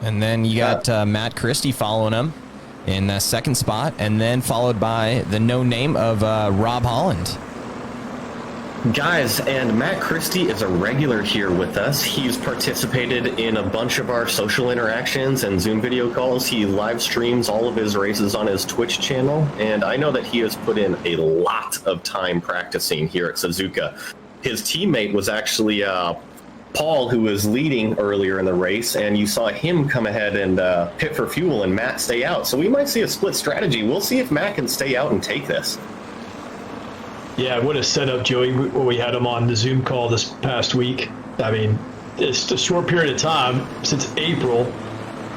And then you got Matt Christie following him in second spot, and then followed by the no name of Rob Holland. Guys, and Matt Christie is a regular here with us. He's participated in a bunch of our social interactions and Zoom video calls. He live streams all of his races on his Twitch channel, and I know that he has put in a lot of time practicing here at Suzuka. His teammate was actually Paul, who was leading earlier in the race, and you saw him come ahead and pit for fuel and Matt stay out. So we might see a split strategy. We'll see if Matt can stay out and take this. Yeah, what a setup, Joey, when we had him on the Zoom call this past week. I mean, it's a short period of time since April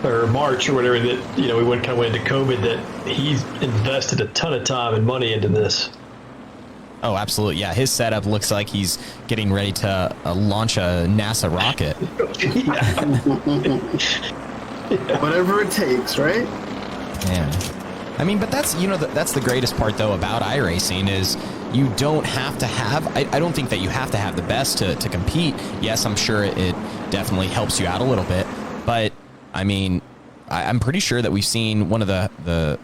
or March or whatever that, we went into COVID, that he's invested a ton of time and money into this. Oh, absolutely. Yeah, his setup looks like he's getting ready to launch a NASA rocket. Whatever it takes, right? Yeah. I mean, but that's, that's the greatest part, though, about iRacing is you don't have to have, I don't think that you have to have the best to compete. Yes, I'm sure it definitely helps you out a little bit. But, I mean, I'm pretty sure that we've seen one of the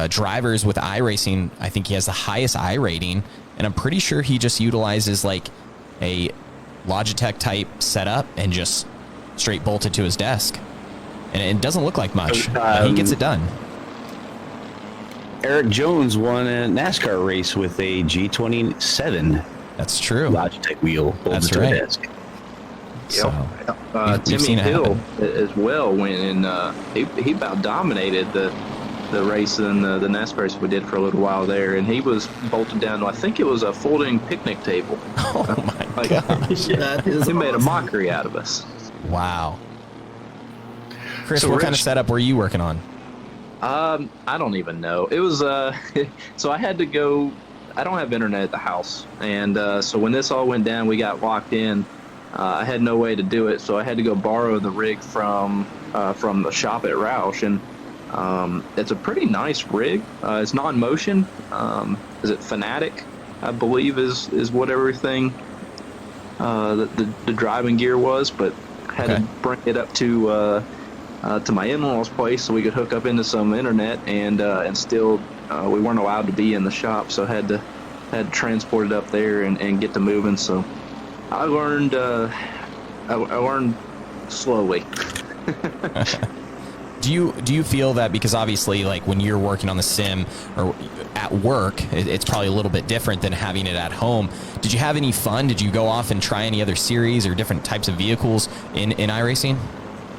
drivers with iRacing. I think he has the highest I rating. And I'm pretty sure he just utilizes like a Logitech type setup and just straight bolted to his desk. And it doesn't look like much, but he gets it done. Eric Jones won a NASCAR race with a G27. That's true. Logitech wheel bolted to a desk. So, Timmy Hill as well went and he about dominated the race and the NASCAR race we did for a little while there, and he was bolted down to, I think it was a folding picnic table. Oh my gosh. He made a mockery out of us. Wow. Chris, So what Rich- kind of setup were you working on? I don't even know. It was so I had to go. I don't have internet at the house, and so when this all went down, we got locked in. I had no way to do it, so I had to go borrow the rig from the shop at ROUSH, and it's a pretty nice rig. It's non-motion. Is it Fanatic? I believe is what everything the driving gear was, but had to bring it up to my in-laws' place so we could hook up into some internet, and still we weren't allowed to be in the shop, so had to transport it up there and get to moving. So I learned I learned slowly. Do you feel that, because obviously like when you're working on the sim or at work, it's probably a little bit different than having it at home. Did you have any fun? Did you go off and try any other series or different types of vehicles in iRacing?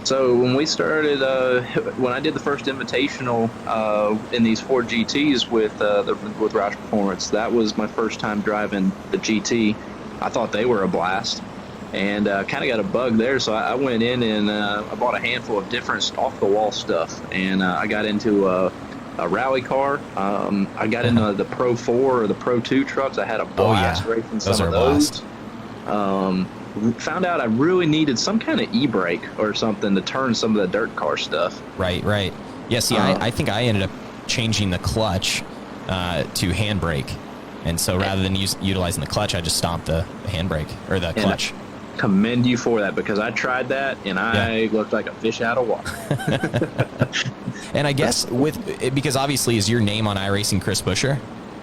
So when we started, when I did the first invitational in these Ford GTs with ROUSH Performance, that was my first time driving the GT. I thought they were a blast, and kind of got a bug there. So I went in and I bought a handful of different off-the-wall stuff, and I got into a rally car. I got into the Pro 4 or the Pro 2 trucks. I had a blast racing some of those. Found out I really needed some kind of e-brake or something to turn some of the dirt car stuff. Right. Yeah, see, I think I ended up changing the clutch to handbrake. And so rather than utilizing the clutch, I just stomped the handbrake or the clutch. I commend you for that, because I tried that and I looked like a fish out of water. And I guess because obviously is your name on iRacing Chris Buescher?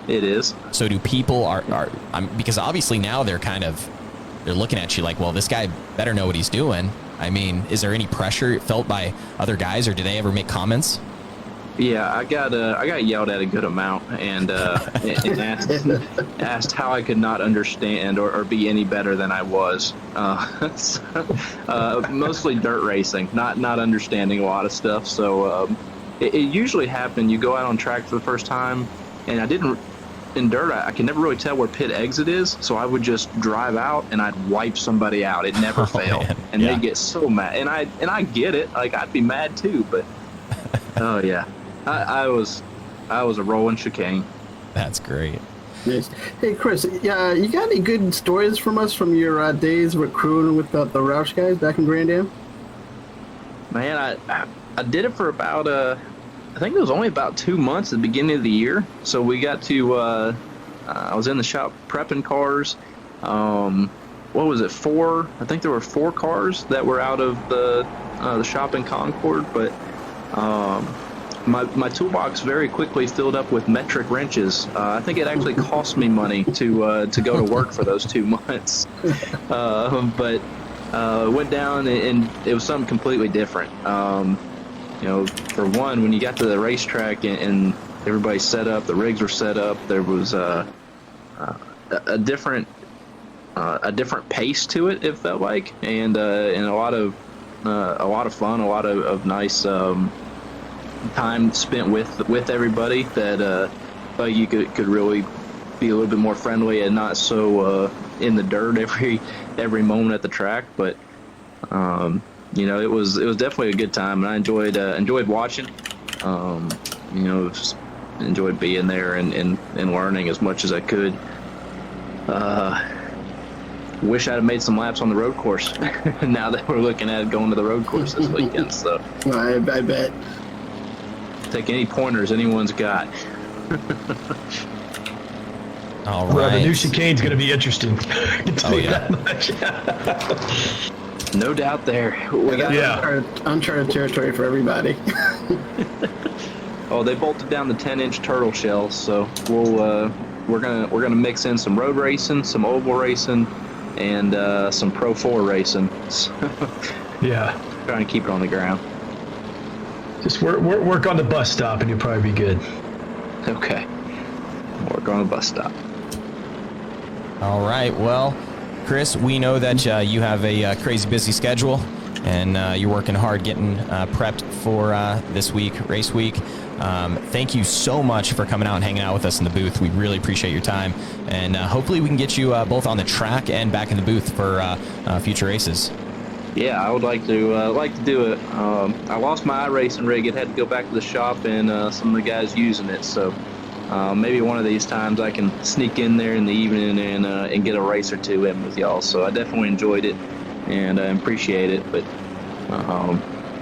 It is. So do people because obviously now they're looking at you like, well, this guy better know what he's doing. I mean, is there any pressure felt by other guys, or do they ever make comments? Yeah, I got yelled at a good amount, and asked how I could not understand or be any better than I was. Mostly dirt racing, not understanding a lot of stuff. So it usually happened. You go out on track for the first time, and I didn't. In dirt, I can never really tell where pit exit is, so I would just drive out and I'd wipe somebody out. It never failed, man. And they get so mad. And I get it. Like, I'd be mad too, but oh yeah, I was a rolling chicane. That's great. Yes. Hey Chris, you got any good stories from us from your days with crewing with the ROUSH guys back in Grand Am? Man, I did it for about I think it was only about 2 months at the beginning of the year. So we got to, I was in the shop prepping cars. What was it, 4? I think there were 4 cars that were out of the the shop in Concord, but my toolbox very quickly filled up with metric wrenches. I think it actually cost me money to go to work for those 2 months, but went down and it was something completely different. For one, when you got to the racetrack and everybody's set up, the rigs were set up, there was a different pace to it. It felt like, and a lot of fun, a lot of nice time spent with everybody that you could really be a little bit more friendly and not so in the dirt every moment at the track. But it was definitely a good time, and I enjoyed watching. Just enjoyed being there and learning as much as I could. Wish I'd have made some laps on the road course. Now that we're looking at going to the road course this weekend, so I bet. Take any pointers anyone's got. All Well, the right. new chicane's going to be interesting. I can tell you yeah. that much. No doubt there. We got, Yeah. Uncharted territory for everybody. they bolted down the 10-inch turtle shells, so we're gonna mix in some road racing, some oval racing, and some Pro 4 racing. So, Yeah. trying to keep it on the ground. Just work on the bus stop and you'll probably be good. Okay. Work on the bus stop. All right. Well, Chris, we know that you have a crazy busy schedule, and you're working hard getting prepped for this week, race week. Thank you so much for coming out and hanging out with us in the booth. We really appreciate your time, and hopefully we can get you both on the track and back in the booth for future races. Yeah, I would like to do it. I lost my iRacing rig. It had to go back to the shop, and some of the guys using it. So maybe one of these times I can sneak in there in the evening and get a race or two in with y'all. So I definitely enjoyed it, and I appreciate it. But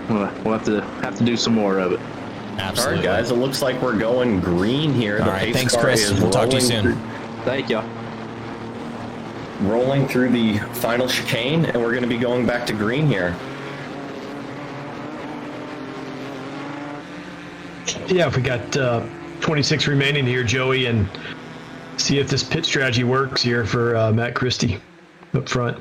we'll have to do some more of it. Absolutely. All right, guys, it looks like we're going green here. All The right. pace Thanks, car Chris. is We'll talk to you rolling soon. Thank y'all. rolling through the final chicane, and we're going to be going back to green here. Yeah, if we got 26 remaining here, Joey, and see if this pit strategy works here for Matt Christie up front.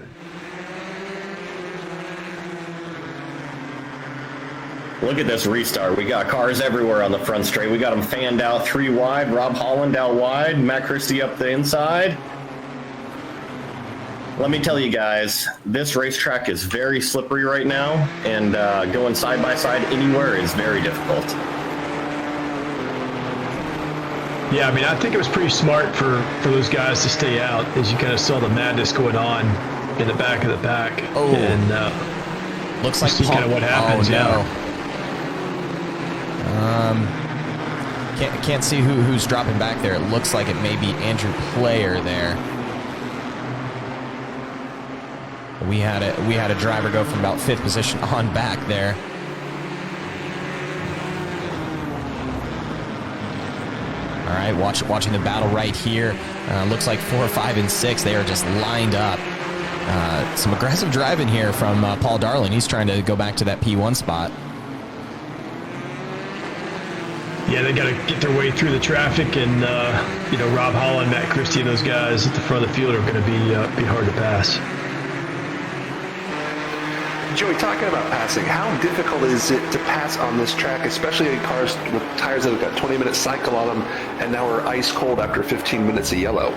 Look at this restart. We got cars everywhere on the front straight. We got them fanned out 3 wide. Rob Holland out wide. Matt Christie up the inside. Let me tell you guys, this racetrack is very slippery right now, and going side by side anywhere is very difficult. Yeah, I mean, I think it was pretty smart for those guys to stay out, as you kind of saw the madness going on in the back of the pack. Oh. And Looks like see kind of what happens. Oh, no. Yeah. Can't see who's dropping back there. It looks like it may be Andrew Player there. We had a driver go from about 5th position on back there. All right, watching the battle right here. Looks like 4, 5, and 6. They are just lined up. Some aggressive driving here from Paul Darling. He's trying to go back to that P1 spot. Yeah, they got to get their way through the traffic, and Rob Holland, Matt Christie, and those guys at the front of the field are going to be hard to pass. Joey, talking about passing, how difficult is it to pass on this track, especially in cars with tires that have got 20-minute cycle on them, and now we're ice cold after 15 minutes of yellow?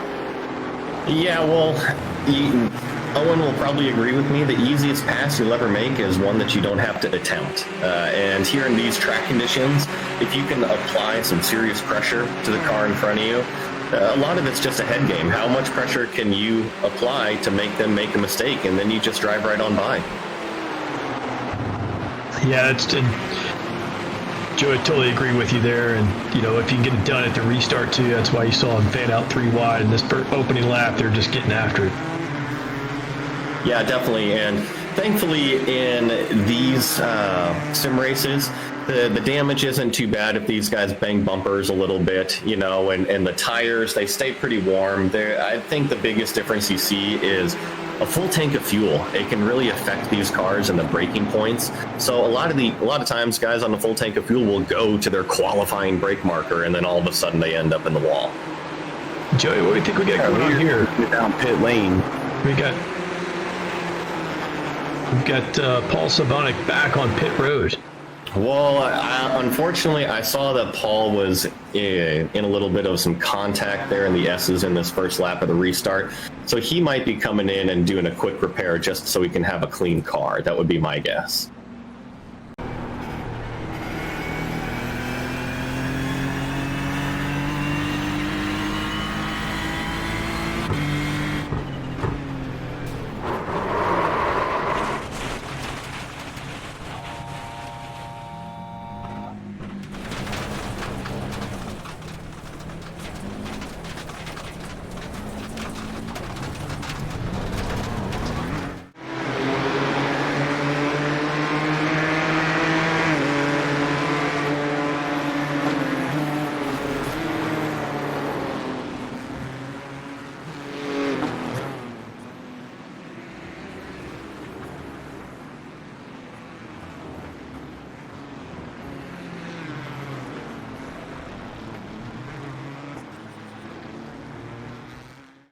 Yeah, well, Owen will probably agree with me. The easiest pass you'll ever make is one that you don't have to attempt. And here in these track conditions, if you can apply some serious pressure to the car in front of you, a lot of it's just a head game. How much pressure can you apply to make them make a mistake? And then you just drive right on by. Yeah, Joe, I totally agree with you there. And, if you can get it done at the restart, too, that's why you saw him fan out 3 wide. And this opening lap, they're just getting after it. Yeah, definitely. And thankfully, in these sim races, the damage isn't too bad if these guys bang bumpers a little bit, and the tires, they stay pretty warm. I think the biggest difference you see is a full tank of fuel, it can really affect these cars and the braking points. So a lot of times guys on a full tank of fuel will go to their qualifying brake marker, and then all of a sudden they end up in the wall. Joey, what do you think we got going on here? Down pit lane. We've got Paul Sabonik back on pit road. Well, unfortunately, I saw that Paul was in a little bit of some contact there in the S's in this first lap of the restart. So he might be coming in and doing a quick repair just so he can have a clean car. That would be my guess.